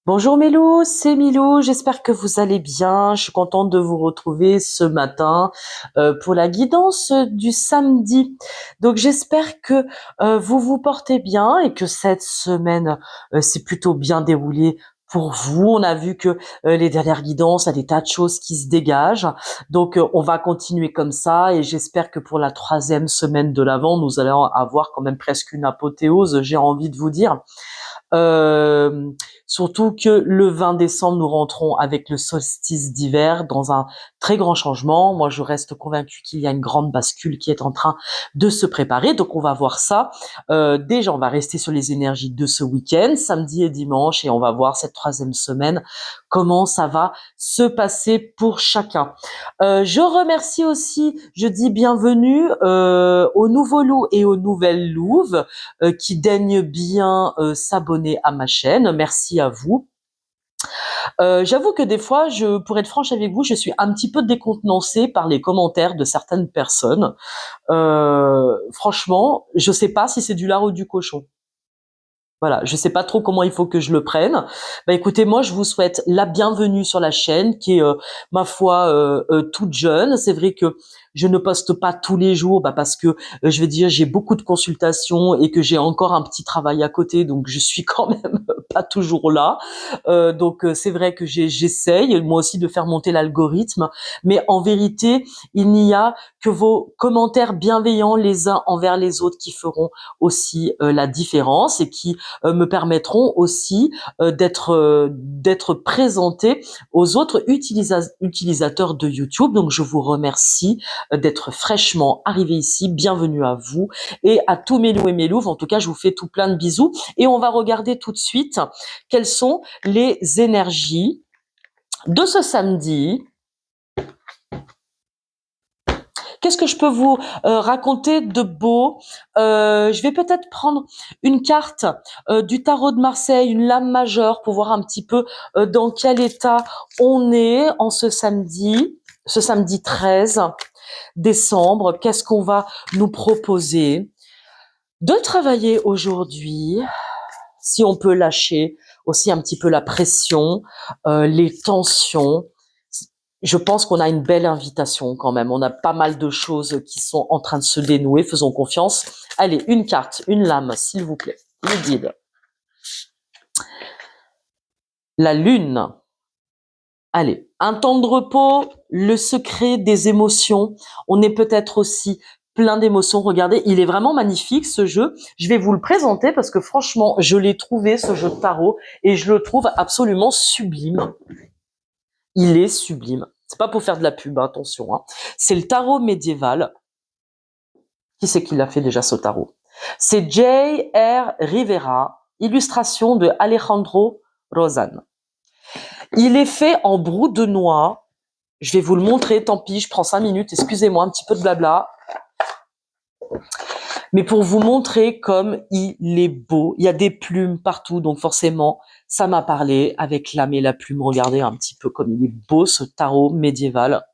Bonjour Mélou, c'est Milou, j'espère que vous allez bien. Je suis contente de vous retrouver ce matin pour la guidance du samedi. Donc j'espère que vous vous portez bien et que cette semaine s'est plutôt bien déroulée pour vous. On a vu que les dernières guidances, il y a des tas de choses qui se dégagent. Donc on va continuer comme ça et j'espère que pour la troisième semaine de l'Avent, nous allons avoir quand même presque une apothéose, j'ai envie de vous dire. Euh, Surtout que le 20 décembre, nous rentrons avec le solstice d'hiver dans un très grand changement. Moi, je reste convaincue qu'il y a une grande bascule qui est en train de se préparer. Donc, on va voir ça. Déjà, on va rester sur les énergies de ce week-end, samedi et dimanche, et on va voir cette troisième semaine, comment ça va se passer pour chacun. Je remercie aussi, je dis bienvenue aux nouveaux loups et aux nouvelles louves qui daignent bien s'abonner à ma chaîne. Merci à vous. J'avoue que des fois, pour être franche avec vous, je suis un petit peu décontenancée par les commentaires de certaines personnes. Franchement, je sais pas si c'est du lard ou du cochon. Voilà, je sais pas trop comment il faut que je le prenne. Bah écoutez, moi je vous souhaite la bienvenue sur la chaîne qui est ma foi toute jeune. C'est vrai que je ne poste pas tous les jours parce que je vais dire j'ai beaucoup de consultations et que j'ai encore un petit travail à côté, donc je suis quand même pas toujours là. Donc c'est vrai que j'essaye moi aussi de faire monter l'algorithme, mais en vérité, il n'y a que vos commentaires bienveillants les uns envers les autres qui feront aussi la différence et qui me permettront aussi d'être présentés aux autres utilisateurs de YouTube. Donc je vous remercie d'être fraîchement arrivé ici. Bienvenue à vous et à tous mes loups et mes louves. En tout cas, je vous fais tout plein de bisous et on va regarder tout de suite quelles sont les énergies de ce samedi. Qu'est-ce que je peux vous raconter de beau? Je vais peut-être prendre une carte du tarot de Marseille, une lame majeure, pour voir un petit peu dans quel état on est en ce samedi 13 décembre. Qu'est-ce qu'on va nous proposer de travailler aujourd'hui? Si on peut lâcher aussi un petit peu la pression, les tensions. Je pense qu'on a une belle invitation quand même. On a pas mal de choses qui sont en train de se dénouer. Faisons confiance. Allez, une carte, une lame, s'il vous plaît. Le guide. La lune. Allez, un temps de repos, le secret des émotions. On est peut-être aussi plein d'émotions. Regardez, il est vraiment magnifique ce jeu. Je vais vous le présenter parce que franchement, je l'ai trouvé ce jeu de tarot et je le trouve absolument sublime. Il est sublime. C'est pas pour faire de la pub, attention. C'est le tarot médiéval. Qui c'est qui l'a fait déjà ce tarot? C'est J.R. Rivera, illustration de Alejandro Rozan. Il est fait en brou de noix. Je vais vous le montrer, tant pis, je prends 5 minutes, excusez-moi, un petit peu de blabla. Mais pour vous montrer comme il est beau, il y a des plumes partout, donc forcément, ça m'a parlé avec l'âme et la plume. Regardez un petit peu comme il est beau ce tarot médiéval.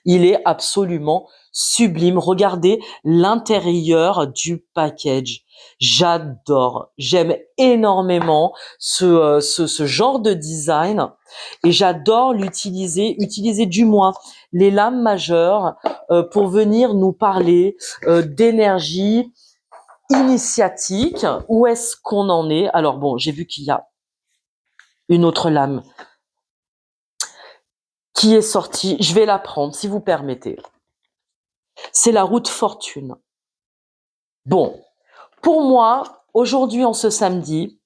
Il est absolument sublime. Regardez l'intérieur du package. J'adore. J'aime énormément ce genre de design et j'adore utiliser du moins les lames majeures pour venir nous parler d'énergie initiatique. Où est-ce qu'on en est? Alors bon, j'ai vu qu'il y a une autre lame qui est sortie. Je vais la prendre si vous permettez. C'est la roue de fortune. Bon, pour moi, aujourd'hui, en ce samedi,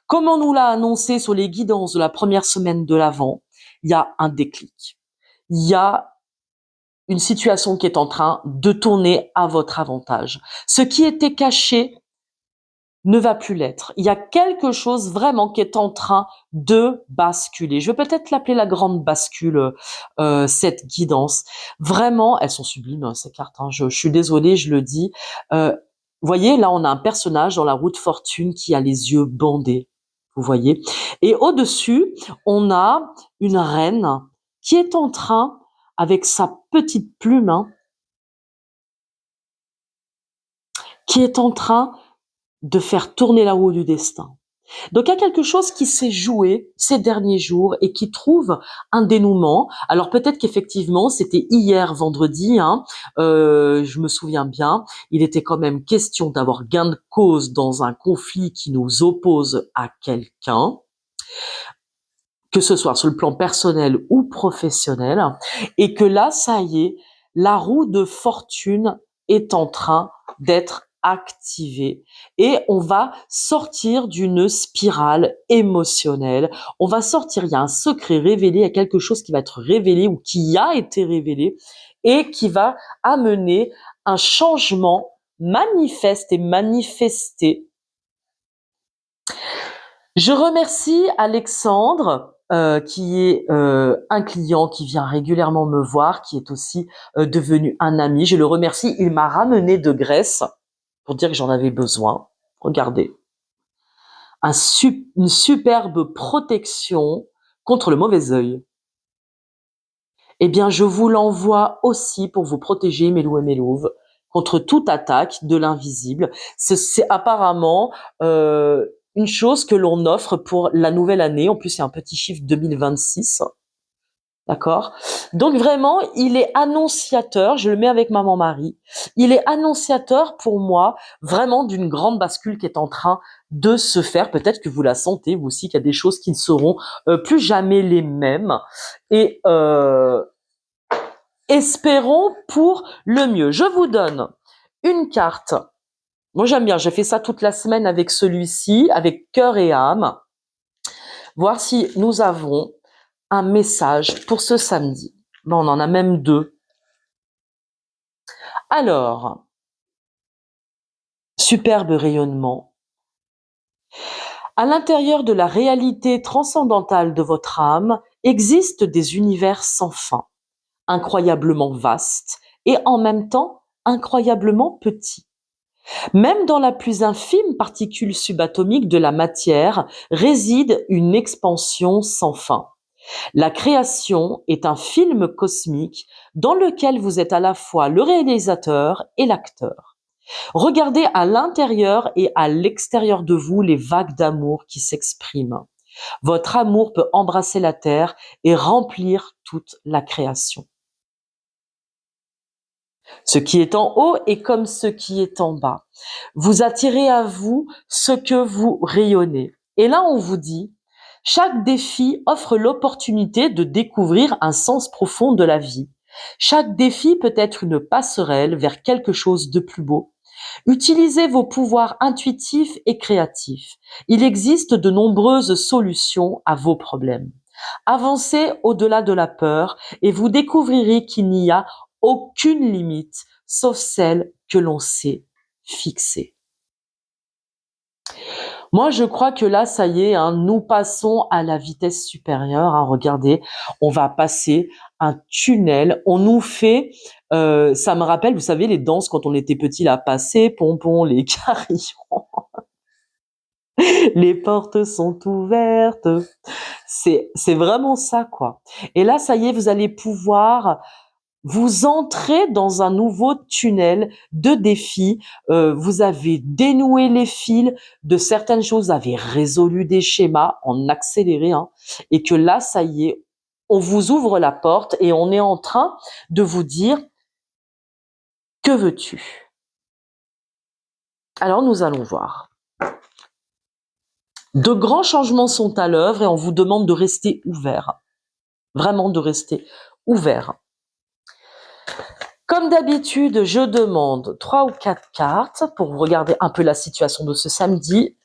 comme on nous l'a annoncé sur les guidances de la première semaine de l'Avent, il y a un déclic. Il y a une situation qui est en train de tourner à votre avantage. Ce qui était caché ne va plus l'être. Il y a quelque chose vraiment qui est en train de basculer. Je vais peut-être l'appeler la grande bascule, cette guidance. Vraiment, elles sont sublimes, hein, ces cartes. Je suis désolée, je le dis. Voyez, là, on a un personnage dans la roue de fortune qui a les yeux bandés. Vous voyez? Et au-dessus, on a une reine qui est en train, avec sa petite plume, qui est en train de faire tourner la roue du destin. Donc, il y a quelque chose qui s'est joué ces derniers jours et qui trouve un dénouement. Alors, peut-être qu'effectivement, c'était hier vendredi, hein, je me souviens bien, il était quand même question d'avoir gain de cause dans un conflit qui nous oppose à quelqu'un, que ce soit sur le plan personnel ou professionnel, et que là, ça y est, la roue de fortune est en train d'être activée et on va sortir d'une spirale émotionnelle. On va sortir, il y a un secret révélé, il y a quelque chose qui va être révélé ou qui a été révélé et qui va amener un changement manifeste et manifesté. Je remercie Alexandre, qui est un client qui vient régulièrement me voir, qui est aussi devenu un ami. Je le remercie. Il m'a ramené de Grèce pour dire que j'en avais besoin. Regardez, une superbe protection contre le mauvais œil. Eh bien, je vous l'envoie aussi pour vous protéger, Mélou et Mélouve, contre toute attaque de l'invisible. C'est apparemment une chose que l'on offre pour la nouvelle année. En plus, il y a un petit chiffre 2026. D'accord? Donc vraiment, il est annonciateur, je le mets avec Maman Marie, il est annonciateur pour moi vraiment d'une grande bascule qui est en train de se faire. Peut-être que vous la sentez, vous aussi, qu'il y a des choses qui ne seront plus jamais les mêmes. Et espérons pour le mieux. Je vous donne une carte. Moi, j'aime bien. J'ai fait ça toute la semaine avec celui-ci, avec cœur et âme. Voir si nous avons un message pour ce samedi. Bon, on en a même deux. Alors, superbe rayonnement. À l'intérieur de la réalité transcendantale de votre âme existent des univers sans fin, incroyablement vastes et en même temps incroyablement petits. Même dans la plus infime particule subatomique de la matière réside une expansion sans fin. La création est un film cosmique dans lequel vous êtes à la fois le réalisateur et l'acteur. Regardez à l'intérieur et à l'extérieur de vous les vagues d'amour qui s'expriment. Votre amour peut embrasser la terre et remplir toute la création. Ce qui est en haut est comme ce qui est en bas. Vous attirez à vous ce que vous rayonnez. Et là, on vous dit, chaque défi offre l'opportunité de découvrir un sens profond de la vie. Chaque défi peut être une passerelle vers quelque chose de plus beau. Utilisez vos pouvoirs intuitifs et créatifs. Il existe de nombreuses solutions à vos problèmes. Avancez au-delà de la peur et vous découvrirez qu'il n'y a aucune limite sauf celle que l'on s'est fixée. Moi, je crois que là, ça y est, hein, nous passons à la vitesse supérieure. Hein, regardez, on va passer un tunnel. On nous fait, ça me rappelle, vous savez, les danses quand on était petit, là, passer, pompon, les carillons, les portes sont ouvertes. C'est vraiment ça, quoi. Et là, ça y est, vous allez pouvoir vous entrez dans un nouveau tunnel de défis. Vous avez dénoué les fils de certaines choses, vous avez résolu des schémas en accéléré, hein, et que là, ça y est, on vous ouvre la porte et on est en train de vous dire que veux-tu? Alors nous allons voir. De grands changements sont à l'œuvre et on vous demande de rester ouvert, vraiment de rester ouvert. Comme d'habitude, je demande 3 ou 4 cartes pour regarder un peu la situation de ce samedi.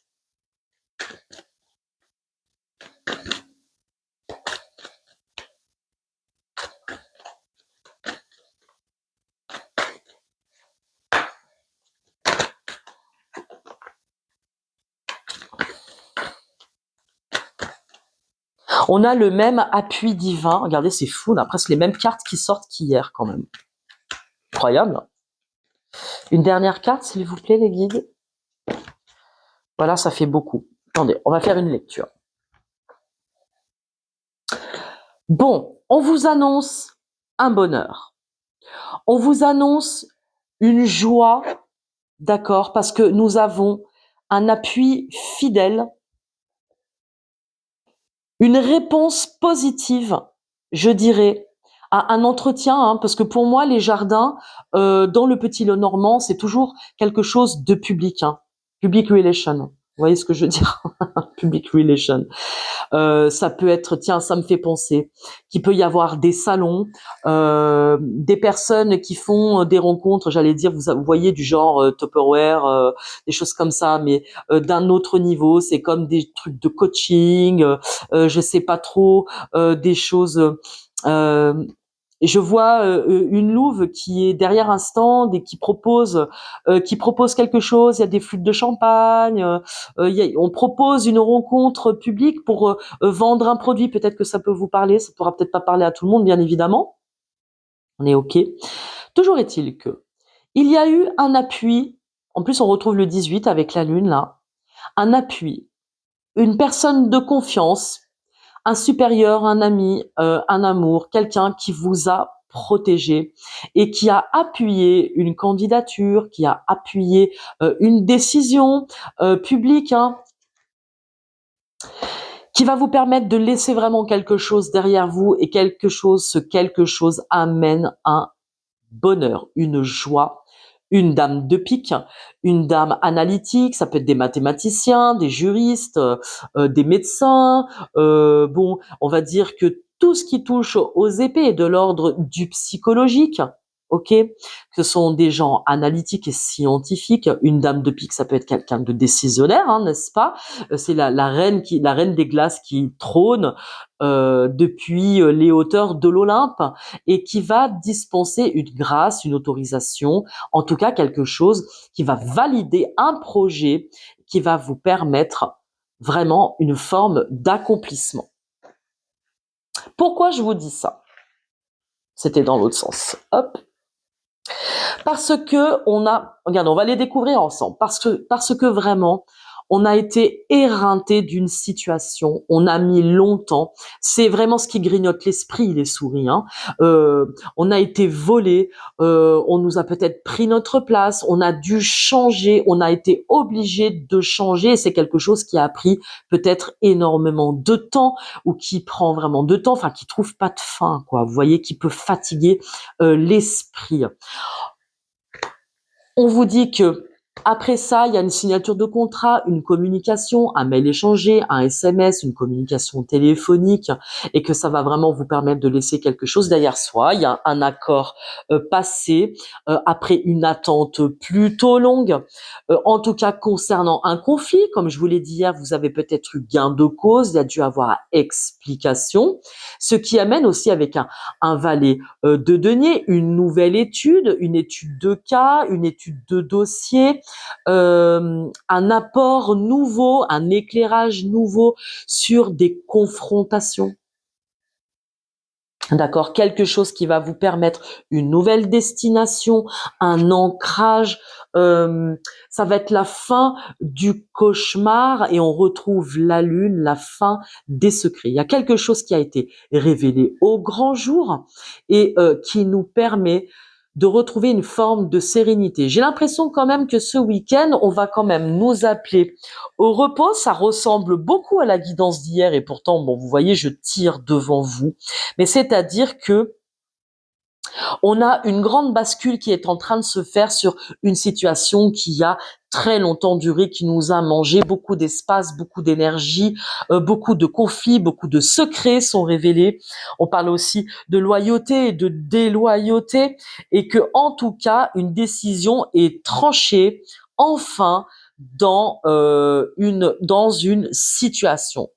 On a le même appui divin. Regardez, c'est fou, on a presque les mêmes cartes qui sortent qu'hier quand même. Incroyable. Une dernière carte, s'il vous plaît, les guides. Voilà, ça fait beaucoup. Attendez, on va faire une lecture. Bon, on vous annonce un bonheur. On vous annonce une joie, d'accord, parce que nous avons un appui fidèle Une réponse positive, je dirais, à un entretien, hein, parce que pour moi, les jardins, dans le Petit Lenormand, c'est toujours quelque chose de public, hein. Public relation. Vous voyez ce que je veux dire? Public relation. Ça peut être, tiens, ça me fait penser, qu'il peut y avoir des salons, des personnes qui font des rencontres, j'allais dire, vous voyez, du genre Tupperware, des choses comme ça, mais d'un autre niveau. C'est comme des trucs de coaching, je sais pas trop, des choses. Euh, et je vois une louve qui est derrière un stand et qui propose quelque chose. Il y a des flûtes de champagne. On propose une rencontre publique pour vendre un produit. Peut-être que ça peut vous parler. Ça pourra peut-être pas parler à tout le monde, bien évidemment. On est OK. Toujours est-il que il y a eu un appui. En plus, on retrouve le 18 avec la lune là. Un appui, une personne de confiance, un supérieur, un ami, un amour, quelqu'un qui vous a protégé et qui a appuyé une candidature, qui a appuyé une décision publique, hein, qui va vous permettre de laisser vraiment quelque chose derrière vous, et ce quelque chose amène un bonheur, une joie. Une dame de pique, une dame analytique, ça peut être des mathématiciens, des juristes, des médecins. Bon, on va dire que tout ce qui touche aux épées est de l'ordre du psychologique. Ok, ce sont des gens analytiques et scientifiques. Une dame de pique, ça peut être quelqu'un de décisionnaire, hein, n'est-ce pas? C'est la reine des glaces qui trône depuis les hauteurs de l'Olympe, et qui va dispenser une grâce, une autorisation, en tout cas quelque chose qui va valider un projet, qui va vous permettre vraiment une forme d'accomplissement. Pourquoi je vous dis ça? C'était dans l'autre sens. Hop. Parce que regarde, on va les découvrir ensemble. Parce que vraiment, on a été éreinté d'une situation, on a mis longtemps. C'est vraiment ce qui grignote l'esprit, les souris, hein. On a été volé, on nous a peut-être pris notre place, on a dû changer, on a été obligé de changer. Et c'est quelque chose qui a pris peut-être énormément de temps, ou qui prend vraiment de temps, enfin qui trouve pas de fin, quoi. Vous voyez, qui peut fatiguer l'esprit. On vous dit que après ça, il y a une signature de contrat, une communication, un mail échangé, un SMS, une communication téléphonique, et que ça va vraiment vous permettre de laisser quelque chose derrière soi. Il y a un accord passé après une attente plutôt longue. En tout cas, concernant un conflit, comme je vous l'ai dit hier, vous avez peut-être eu gain de cause, il y a dû avoir explication, ce qui amène aussi avec un valet de denier, une étude de cas, une étude de dossier, un apport nouveau, un éclairage nouveau sur des confrontations. D'accord, quelque chose qui va vous permettre une nouvelle destination, un ancrage. Ça va être la fin du cauchemar, et on retrouve la lune, la fin des secrets. Il y a quelque chose qui a été révélé au grand jour, et qui nous permet de retrouver une forme de sérénité. J'ai l'impression quand même que ce week-end, on va quand même nous appeler au repos. Ça ressemble beaucoup à la guidance d'hier, et pourtant, bon, vous voyez, je tire devant vous. Mais c'est-à-dire que on a une grande bascule qui est en train de se faire sur une situation qui a très longtemps duré, qui nous a mangé beaucoup d'espace, beaucoup d'énergie, beaucoup de conflits, beaucoup de secrets sont révélés. On parle aussi de loyauté et de déloyauté, et que, en tout cas, une décision est tranchée enfin dans une situation.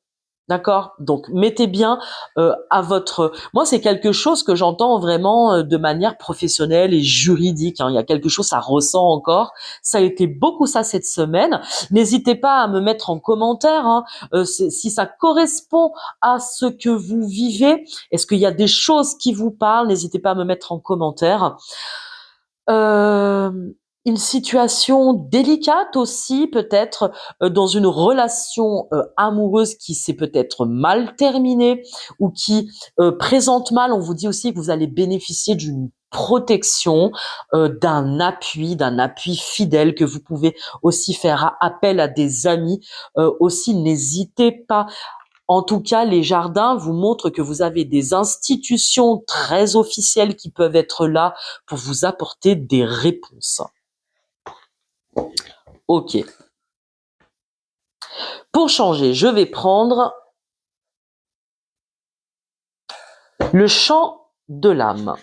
D'accord? Donc mettez bien moi, c'est quelque chose que j'entends vraiment de manière professionnelle et juridique, hein. Il y a quelque chose, ça ressent encore. Ça a été beaucoup ça cette semaine. N'hésitez pas à me mettre en commentaire, hein, si ça correspond à ce que vous vivez. Est-ce qu'il y a des choses qui vous parlent? N'hésitez pas à me mettre en commentaire. Euh, une situation délicate aussi, peut-être dans une relation amoureuse qui s'est peut-être mal terminée, ou qui présente mal. On vous dit aussi que vous allez bénéficier d'une protection, d'un appui fidèle, que vous pouvez aussi faire appel à des amis. Aussi, n'hésitez pas. En tout cas, les jardins vous montrent que vous avez des institutions très officielles qui peuvent être là pour vous apporter des réponses. Ok. Pour changer, je vais prendre le chant de l'âme.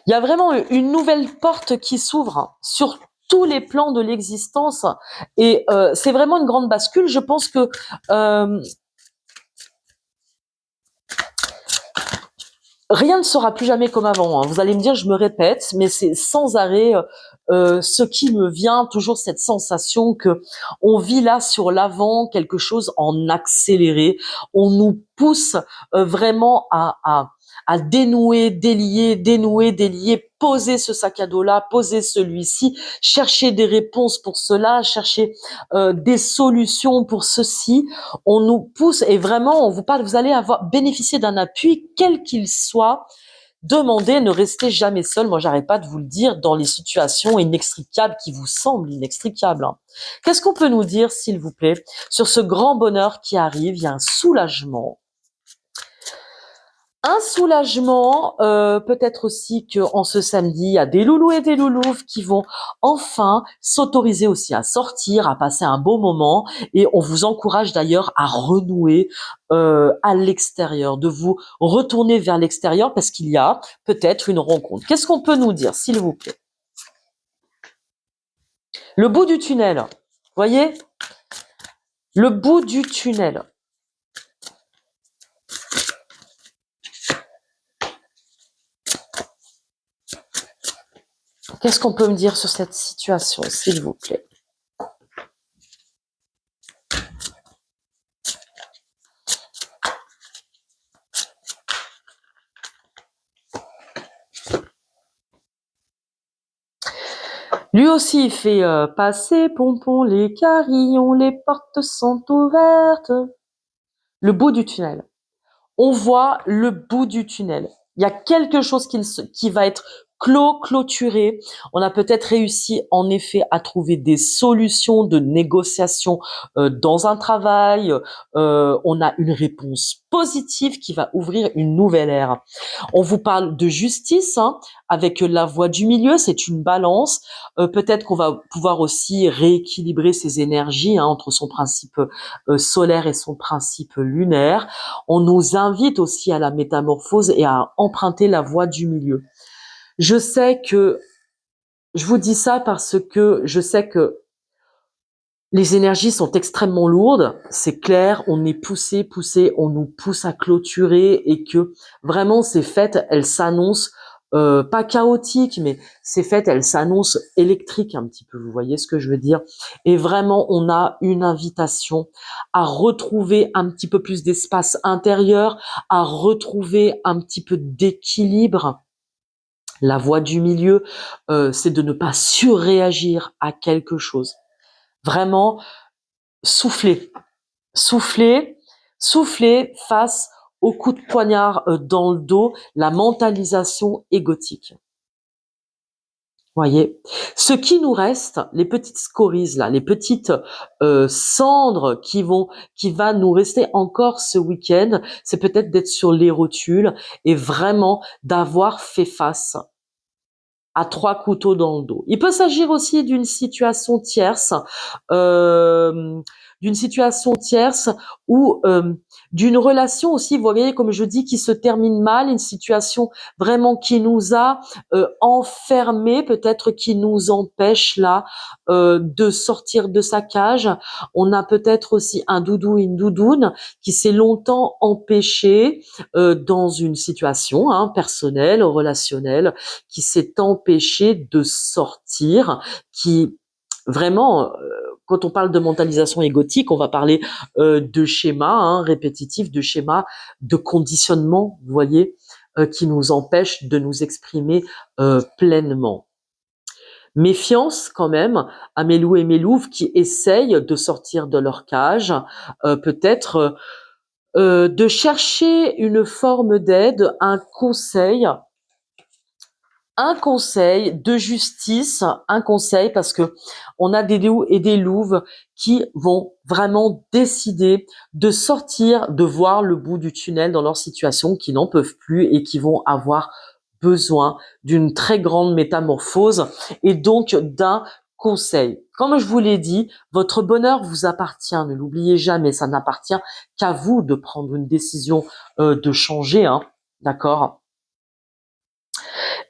Il y a vraiment une nouvelle porte qui s'ouvre sur tous les plans de l'existence et c'est vraiment une grande bascule. Je pense que rien ne sera plus jamais comme avant, hein. Vous allez me dire, je me répète, mais c'est sans arrêt ce qui me vient, toujours cette sensation que on vit là sur l'avant quelque chose en accéléré. On nous pousse vraiment à dénouer, délier, poser ce sac à dos-là, poser celui-ci, chercher des réponses pour cela, chercher des solutions pour ceci. On nous pousse et vraiment, on vous parle, vous allez bénéficier d'un appui, quel qu'il soit. Demandez, ne restez jamais seul. Moi, j'arrête pas de vous le dire dans les situations inextricables qui vous semblent inextricables, hein. Qu'est-ce qu'on peut nous dire, s'il vous plaît, sur ce grand bonheur qui arrive? Il y a un soulagement. Un soulagement, peut-être aussi que en ce samedi, il y a des loulous et des loulouves qui vont enfin s'autoriser aussi à sortir, à passer un beau moment et on vous encourage d'ailleurs à renouer, à l'extérieur, de vous retourner vers l'extérieur parce qu'il y a peut-être une rencontre. Qu'est-ce qu'on peut nous dire, s'il vous plaît? Le bout du tunnel, voyez? Le bout du tunnel. Qu'est-ce qu'on peut me dire sur cette situation, s'il vous plaît? Lui aussi, il fait passer, pompon, les carillons, les portes sont ouvertes. Le bout du tunnel. On voit le bout du tunnel. Il y a quelque chose qui va être clôturé. On a peut-être réussi en effet à trouver des solutions de négociation dans un travail. On a une réponse positive qui va ouvrir une nouvelle ère. On vous parle de justice, hein, avec la voie du milieu, c'est une balance. Peut-être qu'on va pouvoir aussi rééquilibrer ses énergies, hein, entre son principe solaire et son principe lunaire. On nous invite aussi à la métamorphose et à emprunter la voie du milieu. Je sais que, je vous dis ça parce que je sais que les énergies sont extrêmement lourdes, c'est clair, on est poussé, on nous pousse à clôturer et que vraiment ces fêtes, elles s'annoncent pas chaotiques, mais ces fêtes, elles s'annoncent électriques un petit peu, vous voyez ce que je veux dire? Et vraiment, on a une invitation à retrouver un petit peu plus d'espace intérieur, à retrouver un petit peu d'équilibre. La voie du milieu, c'est de ne pas surréagir à quelque chose. Vraiment, souffler, souffler, souffler face au coup de poignard dans le dos, la mentalisation égotique. Voyez, ce qui nous reste, les petites scories là, les petites cendres qui va nous rester encore ce week-end, c'est peut-être d'être sur les rotules et vraiment d'avoir fait face à 3 couteaux dans le dos. Il peut s'agir aussi euh, d'une situation tierce ou d'une relation aussi, vous voyez, comme je dis, qui se termine mal, une situation vraiment qui nous a enfermés, peut-être qui nous empêche là de sortir de sa cage. On a peut-être aussi un doudou, une doudoune qui s'est longtemps empêché dans une situation personnelle, relationnelle, qui s'est empêché de sortir, qui vraiment, quand on parle de mentalisation égotique, on va parler de schémas répétitifs, de schémas de conditionnement, vous voyez, qui nous empêchent de nous exprimer pleinement. Méfiance quand même à mes loups et mes louves qui essayent de sortir de leur cage, peut-être de chercher une forme d'aide, un conseil un conseil de justice, un conseil parce que on a des loups et des louves qui vont vraiment décider de sortir, de voir le bout du tunnel dans leur situation, qui n'en peuvent plus et qui vont avoir besoin d'une très grande métamorphose et donc d'un conseil. Comme je vous l'ai dit, votre bonheur vous appartient, ne l'oubliez jamais, ça n'appartient qu'à vous de prendre une décision de changer, hein, d'accord?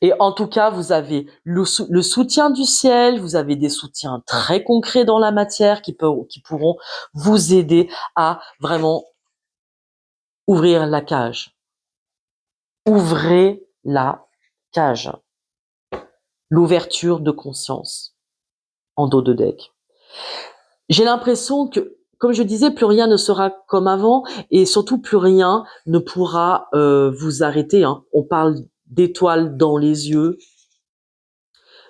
Et en tout cas, vous avez le soutien du ciel, vous avez des soutiens très concrets dans la matière qui pourront vous aider à vraiment ouvrir la cage. Ouvrez la cage. L'ouverture de conscience en dos de deck. J'ai l'impression que, comme je disais, plus rien ne sera comme avant et surtout plus rien ne pourra vous arrêter, hein. On parle d'étoiles dans les yeux,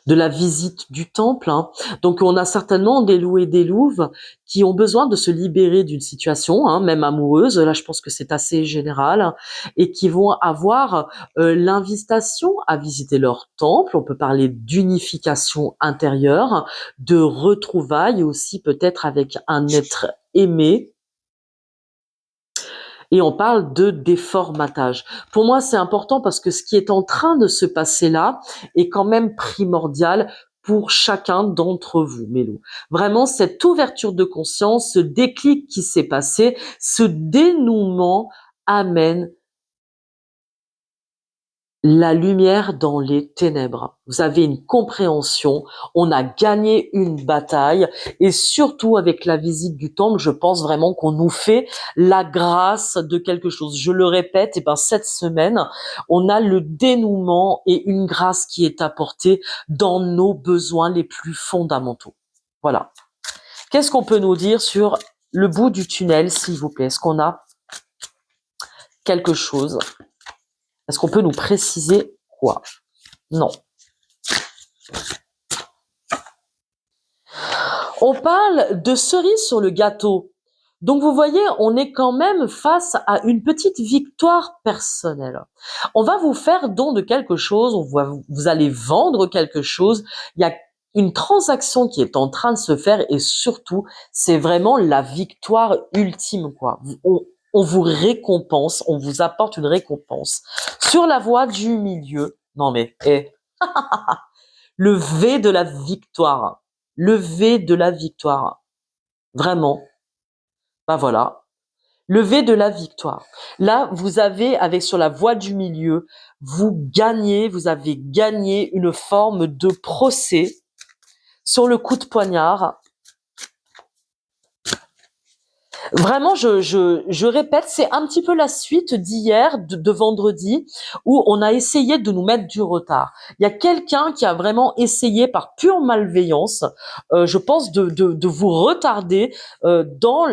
de la visite du temple, hein. Donc on a certainement des loups et des louves qui ont besoin de se libérer d'une situation, hein, même amoureuse, là je pense que c'est assez général, et qui vont avoir l'invitation à visiter leur temple. On peut parler d'unification intérieure, de retrouvailles aussi peut-être avec un être aimé, et on parle de déformatage. Pour moi, c'est important parce que ce qui est en train de se passer là est quand même primordial pour chacun d'entre vous, Mélou. Vraiment, cette ouverture de conscience, ce déclic qui s'est passé, ce dénouement amène la lumière dans les ténèbres. Vous avez une compréhension, on a gagné une bataille et surtout avec la visite du temple, je pense vraiment qu'on nous fait la grâce de quelque chose. Je le répète, et ben cette semaine, on a le dénouement et une grâce qui est apportée dans nos besoins les plus fondamentaux. Voilà. Qu'est-ce qu'on peut nous dire sur le bout du tunnel, s'il vous plaît? Est-ce qu'on a quelque chose? Est-ce qu'on peut nous préciser quoi? Non. On parle de cerise sur le gâteau. Donc vous voyez, on est quand même face à une petite victoire personnelle. On va vous faire don de quelque chose, vous allez vendre quelque chose. Il y a une transaction qui est en train de se faire et surtout, c'est vraiment la victoire ultime, quoi. On vous récompense, on vous apporte une récompense. Sur la voie du milieu, non mais, le V de la victoire. Le V de la victoire. Vraiment. Ben voilà. Le V de la victoire. Là, vous avez, avec sur la voie du milieu, vous avez gagné une forme de procès sur le coup de poignard. Vraiment, je répète, c'est un petit peu la suite d'hier, de vendredi, où on a essayé de nous mettre du retard. Il y a quelqu'un qui a vraiment essayé par pure malveillance, je pense, de vous retarder dans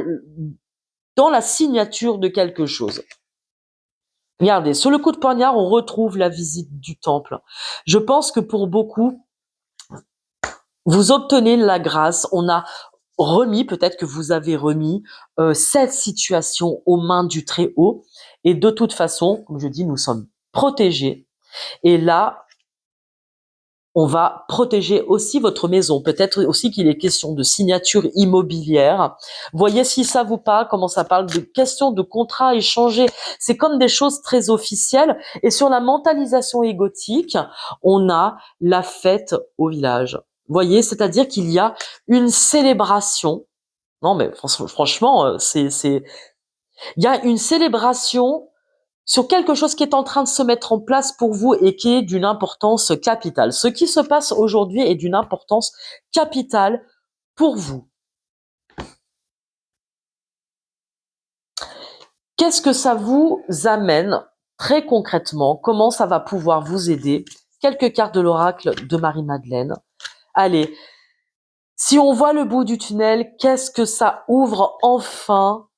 la signature de quelque chose. Regardez, sur le coup de poignard, on retrouve la visite du temple. Je pense que pour beaucoup, vous obtenez la grâce. On a remis, peut-être que vous avez remis cette situation aux mains du Très-Haut. Et de toute façon, comme je dis, nous sommes protégés. Et là, on va protéger aussi votre maison. Peut-être aussi qu'il est question de signature immobilière. Voyez si ça vous parle, comment ça parle de questions de contrats échangés. C'est comme des choses très officielles. Et sur la mentalisation égotique, on a la fête au village. Voyez, c'est-à-dire qu'il y a une célébration. Non, mais franchement, il y a une célébration sur quelque chose qui est en train de se mettre en place pour vous et qui est d'une importance capitale. Ce qui se passe aujourd'hui est d'une importance capitale pour vous. Qu'est-ce que ça vous amène très concrètement? Comment ça va pouvoir vous aider? Quelques cartes de l'oracle de Marie-Madeleine. Allez, si on voit le bout du tunnel, qu'est-ce que ça ouvre enfin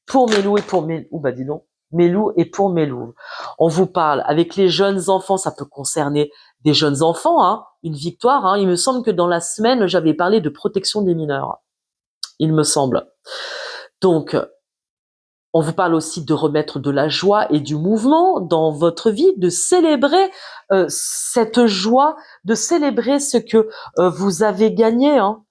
pour Mélou et pour Mélou? Bah dis donc. Mélou et pour Mélou. On vous parle avec les jeunes enfants, ça peut concerner des jeunes enfants, hein, une victoire. Hein. Il me semble que dans la semaine, j'avais parlé de protection des mineurs. Il me semble. Donc, On vous parle aussi de remettre de la joie et du mouvement dans votre vie, de célébrer cette joie, de célébrer ce que vous avez gagné, hein.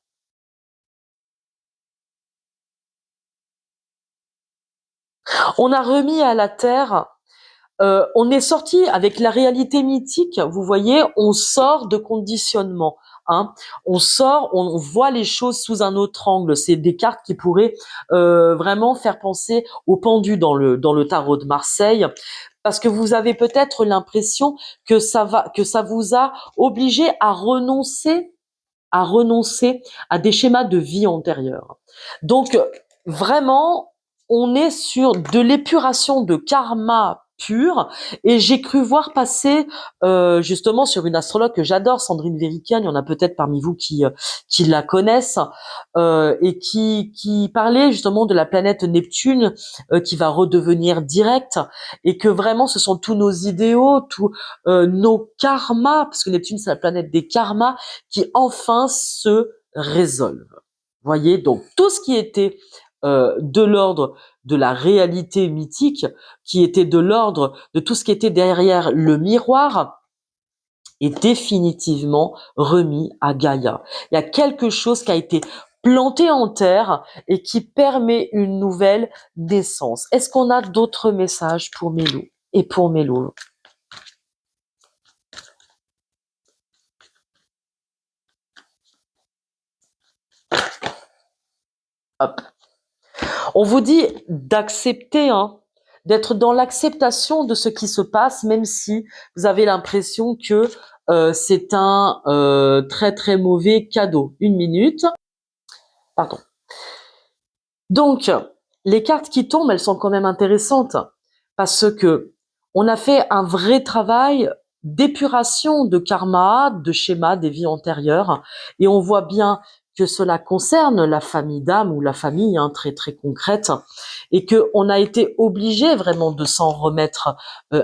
On a remis à la terre, on est sorti avec la réalité mythique, vous voyez, on sort de conditionnement, hein. On sort, on voit les choses sous un autre angle. C'est des cartes qui pourraient vraiment faire penser au pendu dans le tarot de Marseille, parce que vous avez peut-être l'impression que ça vous a obligé à renoncer à des schémas de vie antérieurs. Donc, vraiment, on est sur de l'épuration de karma pur, et j'ai cru voir passer justement sur une astrologue que j'adore, Sandrine Verikian, il y en a peut-être parmi vous qui la connaissent, et qui parlait justement de la planète Neptune qui va redevenir directe, et que vraiment ce sont tous nos idéaux, tous nos karmas, parce que Neptune c'est la planète des karmas, qui enfin se résolvent. Voyez, donc tout ce qui était de l'ordre de la réalité mythique, qui était de l'ordre de tout ce qui était derrière le miroir, est définitivement remis à Gaïa. Il y a quelque chose qui a été planté en terre et qui permet une nouvelle naissance. Est-ce qu'on a d'autres messages pour Mélo et pour Mélo? Hop. On vous dit d'accepter, hein, d'être dans l'acceptation de ce qui se passe, même si vous avez l'impression que c'est un très très mauvais cadeau. Une minute. Pardon. Donc, les cartes qui tombent, elles sont quand même intéressantes, parce que on a fait un vrai travail d'épuration de karma, de schémas des vies antérieures, et on voit bien que cela concerne la famille d'âme ou la famille, hein, très très concrète, et que on a été obligé vraiment de s'en remettre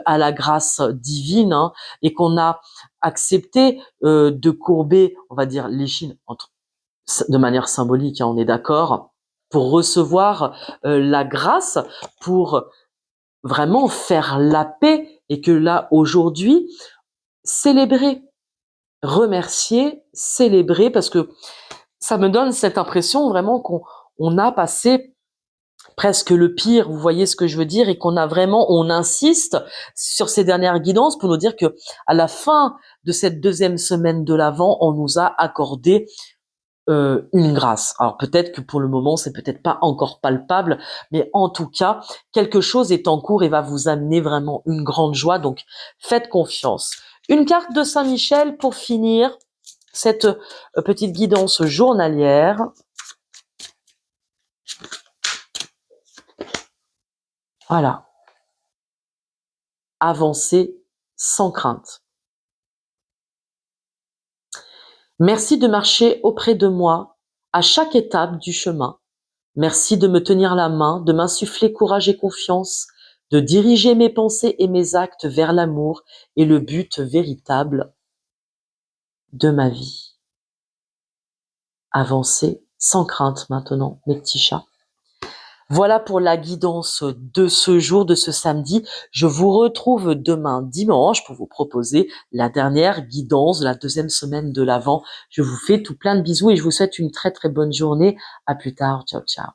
à la grâce divine, hein, et qu'on a accepté de courber, on va dire, l'échine de manière symbolique, hein, on est d'accord, pour recevoir la grâce, pour vraiment faire la paix, et que là, aujourd'hui, célébrer, remercier, célébrer, parce que ça me donne cette impression vraiment qu'on a passé presque le pire, vous voyez ce que je veux dire, et qu'on a vraiment, on insiste sur ces dernières guidances pour nous dire que à la fin de cette deuxième semaine de l'Avent, on nous a accordé une grâce. Alors peut-être que pour le moment, c'est peut-être pas encore palpable, mais en tout cas, quelque chose est en cours et va vous amener vraiment une grande joie. Donc, faites confiance. Une carte de Saint-Michel pour finir cette petite guidance journalière. Voilà. Avancer sans crainte. Merci de marcher auprès de moi à chaque étape du chemin. Merci de me tenir la main, de m'insuffler courage et confiance, de diriger mes pensées et mes actes vers l'amour et le but véritable de ma vie. Avancez sans crainte maintenant, mes petits chats. Voilà pour la guidance de ce jour, de ce samedi. Je vous retrouve demain dimanche pour vous proposer la dernière guidance de la deuxième semaine de l'Avent. Je vous fais tout plein de bisous et je vous souhaite une très très bonne journée. À plus tard. Ciao, ciao.